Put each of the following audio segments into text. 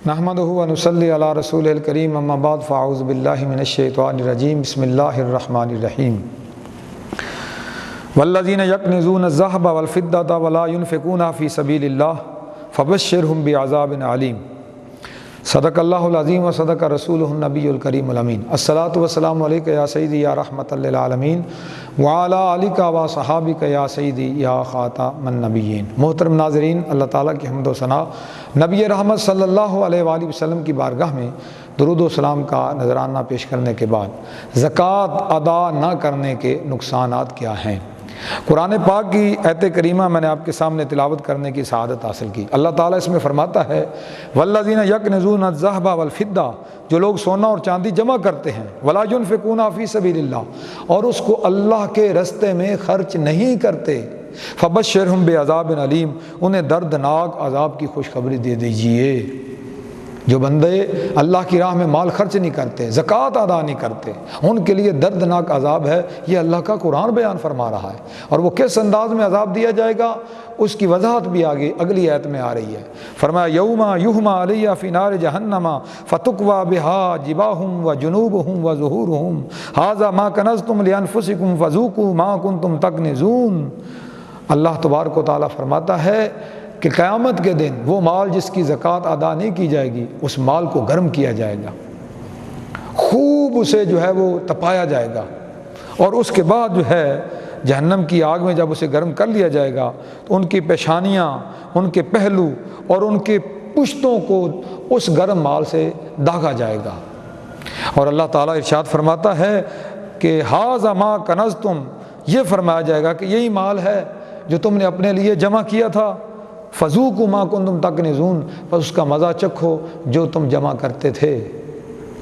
نحمدہ و نصلی علی رسول الکریم اما بعد فاعوذ باللہ من الشیطان الرجیم بسم اللہ الرحمن الرحیم والذین یکنزون الذہب والفضة ولا ينفقونها فی سبیل اللہ فبشرہم بعذاب علیم۔ صدق اللہ العظیم و صدق رسولہ النبی الکریم الامین۔ الصلاۃ والسلام علیک یا سیدی یا رحمۃ للعالمین وعلی آلک و صحابک یا سیدی یا خاتم النبیین۔ محترم ناظرین، اللہ تعالیٰ کی حمد و ثنا، نبی رحمت صلی اللہ علیہ وآلہ وسلم کی بارگاہ میں درود و سلام کا نذرانہ پیش کرنے کے بعد زکوٰۃ ادا نہ کرنے کے نقصانات کیا ہیں؟ قرآن پاک کی آیت کریمہ میں نے آپ کے سامنے تلاوت کرنے کی سعادت حاصل کی۔ اللہ تعالیٰ اس میں فرماتا ہے والذین یکنزون الذہب والفضہ، جو لوگ سونا اور چاندی جمع کرتے ہیں، ولا ينفقونها فی سبیل اللہ، اور اس کو اللہ کے رستے میں خرچ نہیں کرتے، فبشرہم بعذاب علیم، انہیں دردناک عذاب کی خوشخبری دے دیجئے۔ جو بندے اللہ کی راہ میں مال خرچ نہیں کرتے، زکوٰۃ ادا نہیں کرتے، ان کے لیے دردناک عذاب ہے۔ یہ اللہ کا قرآن بیان فرما رہا ہے، اور وہ کس انداز میں عذاب دیا جائے گا اس کی وضاحت بھی آگے اگلی آیت میں آ رہی ہے۔ فرمایا یوم یحمى علیہ فی نار جہنم فتکوی بہا جباہم وجنوبہم وظہورہم ھذا ما کنزتم لانفسکم فذوقوا ما کنتم تکنزون۔ اللہ تبارک و تعالیٰ فرماتا ہے کہ قیامت کے دن وہ مال جس کی زکوٰۃ ادا نہیں کی جائے گی، اس مال کو گرم کیا جائے گا، خوب اسے جو ہے وہ تپایا جائے گا، اور اس کے بعد جو ہے جہنم کی آگ میں جب اسے گرم کر لیا جائے گا تو ان کی پیشانیاں، ان کے پہلو اور ان کے پشتوں کو اس گرم مال سے داغا جائے گا۔ اور اللہ تعالیٰ ارشاد فرماتا ہے کہ ھذا ما کنزتم، یہ فرمایا جائے گا کہ یہی مال ہے جو تم نے اپنے لیے جمع کیا تھا، فذوقوا ما کنتم تکنزون، بس اس کا مزہ چکھو جو تم جمع کرتے تھے۔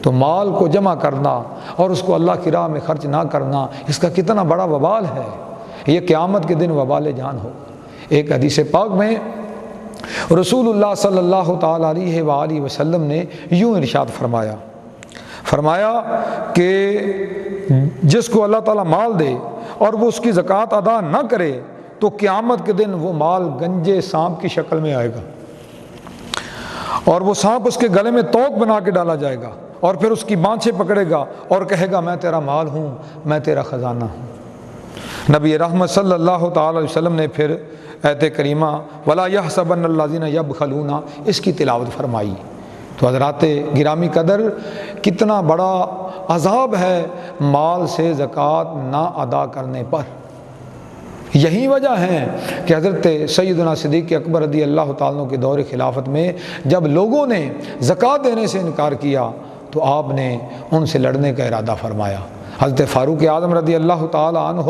تو مال کو جمع کرنا اور اس کو اللہ کی راہ میں خرچ نہ کرنا، اس کا کتنا بڑا وبال ہے، یہ قیامت کے دن وبال جان ہو۔ ایک حدیث پاک میں رسول اللہ صلی اللہ تعالیٰ علیہ وآلہ وسلم نے یوں ارشاد فرمایا کہ جس کو اللہ تعالیٰ مال دے اور وہ اس کی زکوٰۃ ادا نہ کرے تو قیامت کے دن وہ مال گنجے سانپ کی شکل میں آئے گا، اور وہ سانپ اس کے گلے میں توق بنا کے ڈالا جائے گا، اور پھر اس کی بانچھیں پکڑے گا اور کہے گا میں تیرا مال ہوں، میں تیرا خزانہ ہوں۔ نبی رحمت صلی اللہ تعالی علیہ وسلم نے پھر آیت کریمہ ولا یحسبن الذین یبخلون، اس کی تلاوت فرمائی۔ تو حضرات گرامی قدر، کتنا بڑا عذاب ہے مال سے زکوٰۃ نہ ادا کرنے پر۔ یہی وجہ ہے کہ حضرت سیدنا صدیق اکبر رضی اللہ تعالیٰ عنہ کے دور خلافت میں جب لوگوں نے زکوٰۃ دینے سے انکار کیا تو آپ نے ان سے لڑنے کا ارادہ فرمایا۔ حضرت فاروق اعظم رضی اللہ تعالیٰ عنہ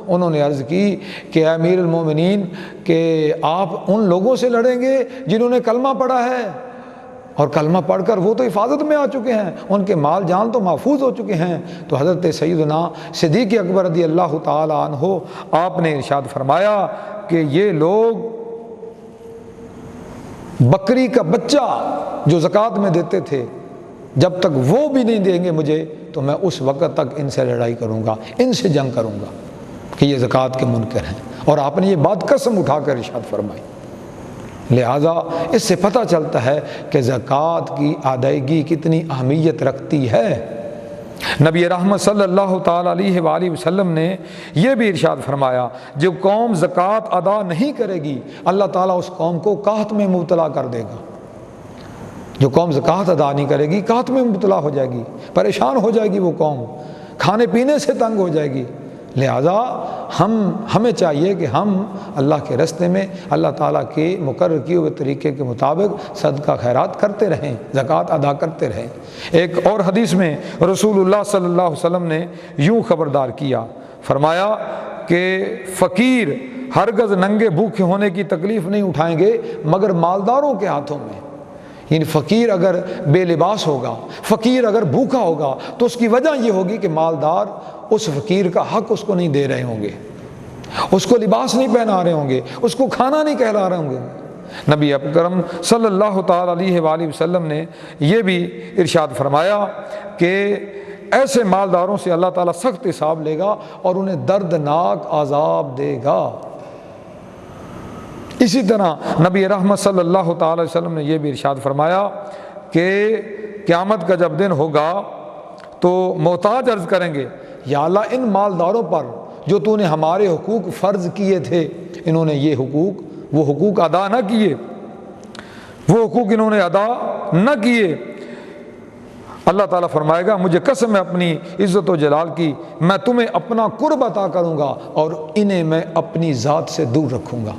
انہوں نے عرض کی کہ اے امیر المومنین، کہ آپ ان لوگوں سے لڑیں گے جنہوں نے کلمہ پڑھا ہے، اور کلمہ پڑھ کر وہ تو حفاظت میں آ چکے ہیں، ان کے مال جان تو محفوظ ہو چکے ہیں۔ تو حضرت سیدنا صدیق اکبر رضی اللہ تعالی عنہ آپ نے ارشاد فرمایا کہ یہ لوگ بکری کا بچہ جو زکوٰۃ میں دیتے تھے، جب تک وہ بھی نہیں دیں گے مجھے تو میں اس وقت تک ان سے لڑائی کروں گا، ان سے جنگ کروں گا کہ یہ زکوٰۃ کے منکر ہیں۔ اور آپ نے یہ بات قسم اٹھا کر ارشاد فرمائی۔ لہٰذا اس سے پتہ چلتا ہے کہ زکوٰۃ کی ادائیگی کتنی اہمیت رکھتی ہے۔ نبی رحمت صلی اللہ تعالیٰ علیہ وآلہ وسلم نے یہ بھی ارشاد فرمایا جو قوم زکوٰۃ ادا نہیں کرے گی اللہ تعالیٰ اس قوم کو قحط میں مبتلا کر دے گا۔ جو قوم زکوٰۃ ادا نہیں کرے گی قحط میں مبتلا ہو جائے گی، پریشان ہو جائے گی، وہ قوم کھانے پینے سے تنگ ہو جائے گی۔ لہٰذا ہمیں چاہیے کہ ہم اللہ کے راستے میں اللہ تعالیٰ کے مقرر کیے ہوئے طریقے کے مطابق صدقہ خیرات کرتے رہیں، زکوٰۃ ادا کرتے رہیں۔ ایک اور حدیث میں رسول اللہ صلی اللہ علیہ وسلم نے یوں خبردار کیا، فرمایا کہ فقیر ہرگز ننگے بھوکے ہونے کی تکلیف نہیں اٹھائیں گے مگر مالداروں کے ہاتھوں میں۔ یعنی فقیر اگر بے لباس ہوگا، فقیر اگر بھوکا ہوگا تو اس کی وجہ یہ ہوگی کہ مالدار اس فقیر کا حق اس کو نہیں دے رہے ہوں گے، اس کو لباس نہیں پہنا رہے ہوں گے، اس کو کھانا نہیں کھلا رہے ہوں گے۔ نبی اکرم صلی اللہ تعالیٰ علیہ وآلہ وسلم نے یہ بھی ارشاد فرمایا کہ ایسے مالداروں سے اللہ تعالیٰ سخت حساب لے گا اور انہیں دردناک عذاب دے گا۔ اسی طرح نبی رحمت صلی اللہ تعالی وسلم نے یہ بھی ارشاد فرمایا کہ قیامت کا جب دن ہوگا تو محتاج عرض کریں گے یا اللہ ان مالداروں پر جو تو نے ہمارے حقوق فرض کیے تھے، انہوں نے وہ حقوق ادا نہ کیے، وہ حقوق انہوں نے ادا نہ کیے۔ اللہ تعالیٰ فرمائے گا مجھے قسم ہے اپنی عزت و جلال کی، میں تمہیں اپنا قرب عطا کروں گا اور انہیں میں اپنی ذات سے دور رکھوں گا۔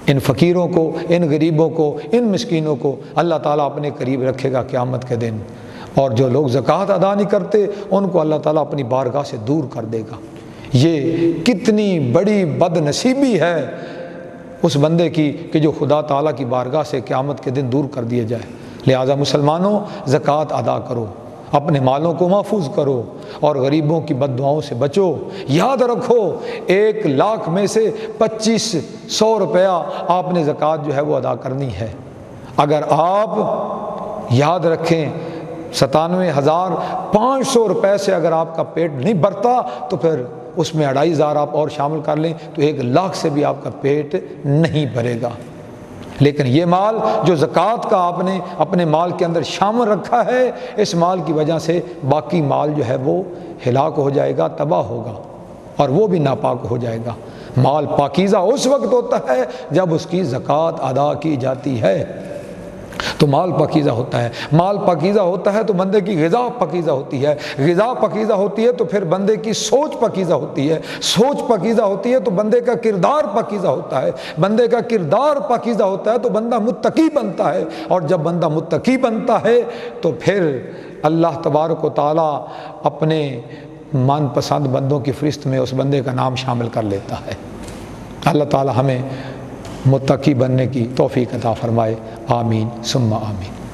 ان فقیروں کو، ان غریبوں کو، ان مسکینوں کو اللہ تعالیٰ اپنے قریب رکھے گا قیامت کے دن، اور جو لوگ زکوٰۃ ادا نہیں کرتے ان کو اللہ تعالیٰ اپنی بارگاہ سے دور کر دے گا۔ یہ کتنی بڑی بد نصیبی ہے اس بندے کی کہ جو خدا تعالیٰ کی بارگاہ سے قیامت کے دن دور کر دیا جائے۔ لہٰذا مسلمانوں زکوٰۃ ادا کرو، اپنے مالوں کو محفوظ کرو اور غریبوں کی بد دعاؤں سے بچو۔ یاد رکھو 1,00,000 میں سے 2,500 روپیہ آپ نے زکوٰۃ جو ہے وہ ادا کرنی ہے۔ اگر آپ یاد رکھیں 97,500 روپے سے اگر آپ کا پیٹ نہیں بھرتا تو پھر اس میں 2,500 آپ اور شامل کر لیں تو 1,00,000 سے بھی آپ کا پیٹ نہیں بھرے گا۔ لیکن یہ مال جو زکوٰۃ کا آپ نے اپنے مال کے اندر شامل رکھا ہے، اس مال کی وجہ سے باقی مال جو ہے وہ ہلاک ہو جائے گا، تباہ ہوگا اور وہ بھی ناپاک ہو جائے گا۔ مال پاکیزہ اس وقت ہوتا ہے جب اس کی زکوٰۃ ادا کی جاتی ہے تو مال پاکیزہ ہوتا ہے۔ مال پاکیزہ ہوتا ہے تو بندے کی غذا پاکیزہ ہوتی ہے، غذا پاکیزہ ہوتی ہے تو پھر بندے کی سوچ پاکیزہ ہوتی ہے، سوچ پاکیزہ ہوتی ہے تو بندے کا کردار پاکیزہ ہوتا ہے، بندے کا کردار پاکیزہ ہوتا ہے تو بندہ متقی بنتا ہے، اور جب بندہ متقی بنتا ہے تو پھر اللہ تبارک و تعالیٰ اپنے من پسند بندوں کی فہرست میں اس بندے کا نام شامل کر لیتا ہے۔ اللہ تعالیٰ ہمیں متقی بننے کی توفیق عطا فرمائے، آمین ثم آمین۔